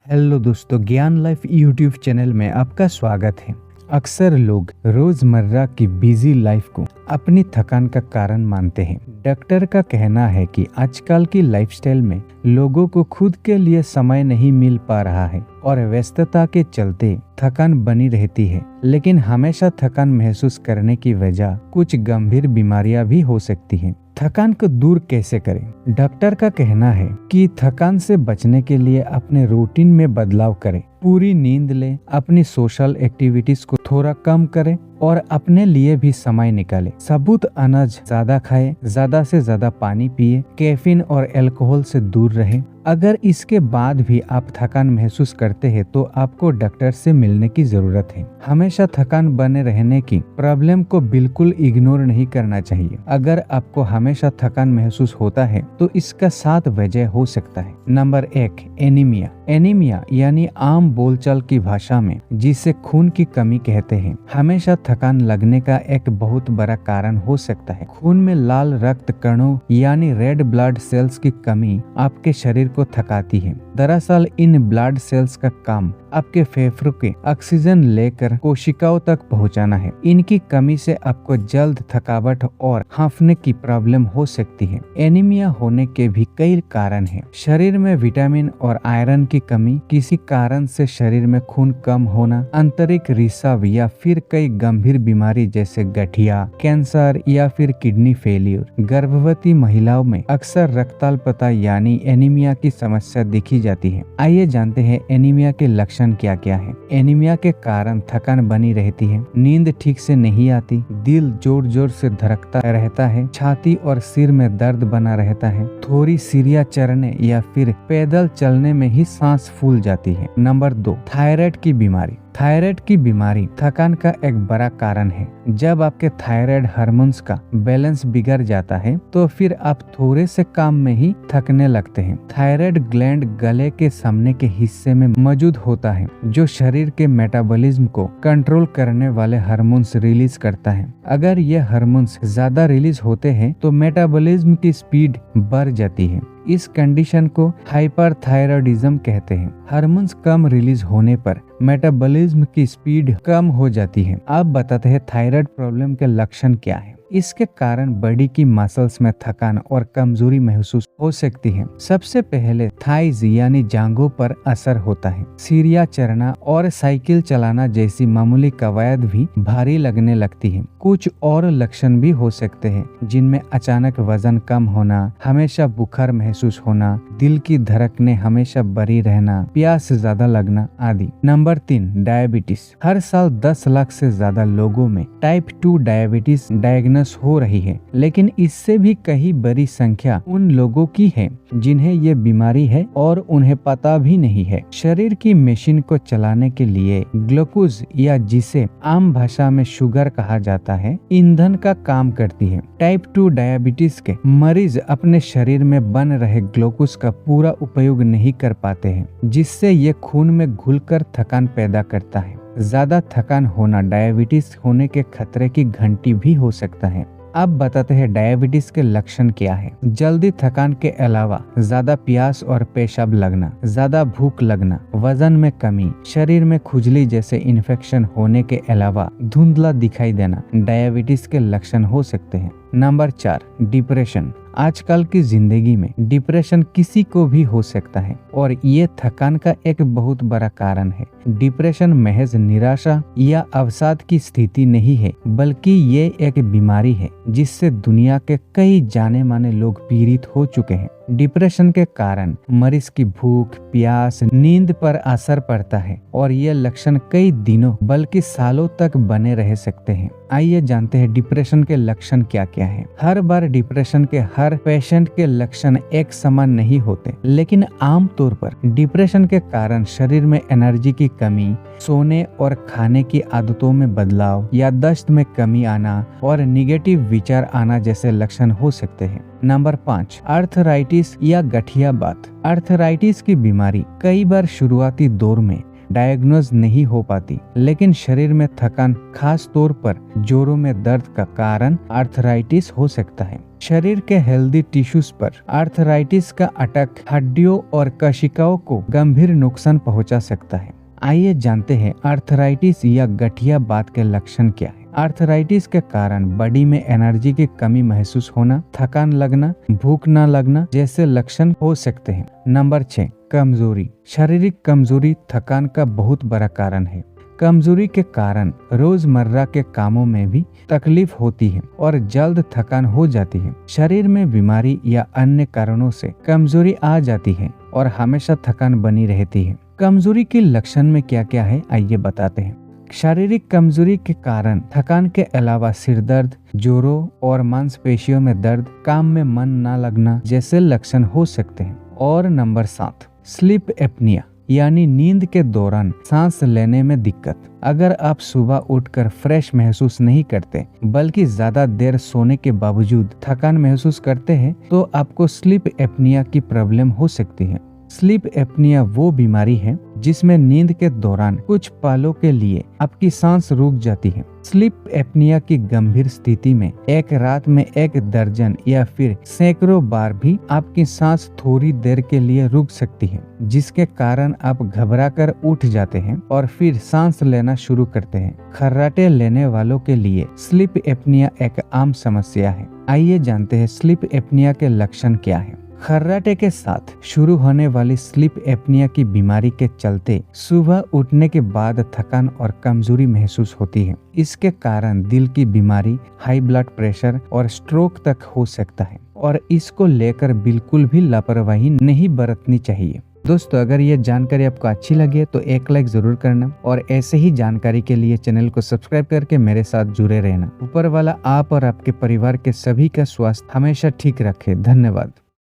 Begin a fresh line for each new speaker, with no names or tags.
Hello दोस्तों, ज्ञान life YouTube channel में आपका स्वागत है। अक्सर लोग रोजमर्रा की बिजी लाइफ को अपनी थकान का कारण मानते हैं। डॉक्टर का कहना है कि आजकल की लाइफस्टाइल में लोगों को खुद के लिए समय नहीं मिल पा रहा है और व्यस्तता के चलते थकान बनी रहती है। लेकिन हमेशा थकान महसूस करने की वजह कुछ गंभीर बीमारियां भी हो सकती हैं। थकान को दूर कैसे करें? डॉक्टर का कहना है कि थकान से बचने के लिए अपने रूटीन में बदलाव करें, पूरी नींद लें, अपनी सोशल एक्टिविटीज को थोड़ा कम करें और अपने लिए भी समय निकालें। साबुत अनाज ज्यादा खाएं, ज्यादा से ज्यादा पानी पिए, कैफीन और अल्कोहल से दूर रहें। अगर इसके बाद भी आप थकान महसूस करते हैं तो आपको डॉक्टर से मिलने की जरूरत है। हमेशा थकान बने रहने की प्रॉब्लम को बिल्कुल इग्नोर नहीं करना चाहिए। अगर आपको हमेशा थकान महसूस होता है तो इसका 7 वजह हो सकता है। Number 1, anaemia. एनीमिया यानी आम बोलचाल की भाषा में जिसे खून की कमी कहते हैं, हमेशा थकान लगने का एक बहुत बड़ा कारण हो सकता है। खून में लाल रक्त कणों यानी रेड ब्लड सेल्स की कमी आपके शरीर को थकाती है। दरअसल इन ब्लड सेल्स का काम आपके फेफड़ों के ऑक्सीजन लेकर कोशिकाओं तक पहुंचाना है। इनकी कमी से आपको जल्द थकावट और हांफने की प्रॉब्लम हो सकती है। एनीमिया होने के भी कई कारण हैं। शरीर में विटामिन और आयरन की कमी, किसी कारण से शरीर में खून कम होना, आंतरिक रिसाव या फिर कई गंभीर बीमारी जैसे गठिया, कैंसर या फिर किडनी फेलियर। गर्भवती महिलाओं में अक्सर रक्ताल्पता यानी एनीमिया की समस्या देखी जाती है। आइए जानते हैं एनीमिया के लक्षण क्या क्या है। एनीमिया के कारण थकान बनी रहती है, नींद ठीक से नहीं आती, दिल जोर जोर से धड़कता रहता है, छाती और सिर में दर्द बना रहता है, थोड़ी सीढ़ियां चढ़ने या फिर पैदल चलने में ही सांस फूल जाती है। नंबर 2, थायराइड की बीमारी। थायराइड की बीमारी थकान का एक बड़ा कारण है। जब आपके थायराइड हार्मोन्स का बैलेंस बिगड़ जाता है तो फिर आप थोड़े से काम में ही थकने लगते हैं। थायराइड ग्लैंड गले के सामने के हिस्से में मौजूद होता है जो शरीर के मेटाबॉलिज्म को कंट्रोल करने वाले हार्मोन्स रिलीज करता है। अगर ये हार्मोन्स ज्यादा रिलीज होते हैं तो मेटाबॉलिज्म की स्पीड बढ़ जाती है। इस कंडीशन को हाइपरथायराइडिज्म कहते हैं। हार्मोन्स कम रिलीज होने पर मेटाबॉलिज्म की स्पीड कम हो जाती है। अब बताते हैं थायराइड प्रॉब्लम के लक्षण क्या है। इसके कारण बॉडी की मसल्स में थकान और कमजोरी महसूस हो सकती है। सबसे पहले थाइज यानी जांघों पर असर होता है। सीढ़ियां चढ़ना और साइकिल चलाना जैसी मामूली कवायद भी भारी लगने लगती है। कुछ और लक्षण भी हो सकते हैं जिनमें अचानक वजन कम होना, हमेशा बुखार महसूस होना, दिल की धड़कनें हमेशा बढ़ी रहना, प्यास ज्यादा लगना आदि। Number 3, diabetes. हर साल 10 लाख से ज्यादा लोगों में टाइप 2 डायबिटीज डायग्नोस हो रही है, लेकिन इससे भी कहीं बड़ी संख्या उन लोगों की है जिन्हें ये बीमारी है और उन्हें पता भी नहीं है। शरीर की मशीन को चलाने के लिए ग्लूकोज या जिसे आम भाषा में शुगर कहा जाता है, ईंधन का काम करती है। टाइप 2 डायबिटीज के मरीज अपने शरीर में बन रहे ग्लूकोज का पूरा उपयोग नहीं कर पाते हैं, जिससे ये खून में घुलकर थकान पैदा करता है। ज्यादा थकान होना डायबिटीज होने के खतरे की घंटी भी हो सकता है। अब बताते हैं डायबिटीज के लक्षण क्या है। जल्दी थकान के अलावा ज्यादा प्यास और पेशाब लगना, ज्यादा भूख लगना, वजन में कमी, शरीर में खुजली जैसे इन्फेक्शन होने के अलावा धुंधला दिखाई देना डायबिटीज के लक्षण हो सकते हैं। Number 4, depression. आजकल की जिंदगी में डिप्रेशन किसी को भी हो सकता है और ये थकान का एक बहुत बड़ा कारण है। डिप्रेशन महज निराशा या अवसाद की स्थिति नहीं है, बल्कि ये एक बीमारी है जिससे दुनिया के कई जाने माने लोग पीड़ित हो चुके हैं। डिप्रेशन के कारण मरीज की भूख, प्यास, नींद पर असर पड़ता है और ये लक्षण कई दिनों बल्कि सालों तक बने रह सकते हैं। आइए जानते हैं डिप्रेशन के लक्षण क्या क्या हैं। हर बार डिप्रेशन के हर पेशेंट के लक्षण एक समान नहीं होते, लेकिन आमतौर पर डिप्रेशन के कारण शरीर में एनर्जी की कमी, सोने और खाने की आदतों में बदलाव, याददाश्त में कमी आना और निगेटिव विचार आना जैसे लक्षण हो सकते हैं। नंबर 5, आर्थराइटिस या गठिया बात। आर्थराइटिस की बीमारी कई बार शुरुआती दौर में डायग्नोज नहीं हो पाती, लेकिन शरीर में थकान, खास तौर पर जोड़ों में दर्द का कारण आर्थराइटिस हो सकता है। शरीर के हेल्दी टिश्यूज पर आर्थराइटिस का अटैक हड्डियों और कोशिकाओं को गंभीर नुकसान पहुंचा सकता है। आइए जानते हैं आर्थराइटिस या गठिया बात के लक्षण क्या है। आर्थराइटिस के कारण बॉडी में एनर्जी की कमी महसूस होना, थकान लगना, भूख न लगना जैसे लक्षण हो सकते हैं। नंबर 6, कमजोरी। शारीरिक कमजोरी थकान का बहुत बड़ा कारण है। कमजोरी के कारण रोजमर्रा के कामों में भी तकलीफ होती है और जल्द थकान हो जाती है। शरीर में बीमारी या अन्य कारणों से कमजोरी आ जाती है और हमेशा थकान बनी रहती है। कमजोरी के लक्षण में क्या क्या है, आइए बताते हैं। शारीरिक कमजोरी के कारण थकान के अलावा सिर दर्द, जोड़ों और मांसपेशियों में दर्द, काम में मन न लगना जैसे लक्षण हो सकते हैं। और नंबर 7, स्लीप एपनिया यानी नींद के दौरान सांस लेने में दिक्कत। अगर आप सुबह उठकर फ्रेश महसूस नहीं करते, बल्कि ज्यादा देर सोने के बावजूद थकान महसूस करते हैं, तो आपको स्लीप एपनिया की प्रॉब्लम हो सकती है। स्लीप एपनिया वो बीमारी है जिसमें नींद के दौरान कुछ पलों के लिए आपकी सांस रुक जाती है। स्लीप एपनिया की गंभीर स्थिति में एक रात में 1 दर्जन या फिर सैकड़ों बार भी आपकी सांस थोड़ी देर के लिए रुक सकती है, जिसके कारण आप घबराकर उठ जाते हैं और फिर सांस लेना शुरू करते हैं। खर्राटे लेने वालों के लिए स्लीप एपनिया एक आम समस्या है। आइए जानते हैं स्लीप एपनिया के लक्षण क्या है। खर्राटे के साथ शुरू होने वाली स्लीप एपनिया की बीमारी के चलते सुबह उठने के बाद थकान और कमजोरी महसूस होती है। इसके कारण दिल की बीमारी, हाई ब्लड प्रेशर और स्ट्रोक तक हो सकता है और इसको लेकर बिल्कुल भी लापरवाही नहीं बरतनी चाहिए। दोस्तों, अगर ये जानकारी आपको अच्छी लगे तो एक लाइक जरूर करना और ऐसे ही जानकारी के लिए चैनल को सब्सक्राइब करके मेरे साथ जुड़े रहना। ऊपर वाला आप और आपके परिवार के सभी का स्वास्थ्य हमेशा ठीक रखे। धन्यवाद।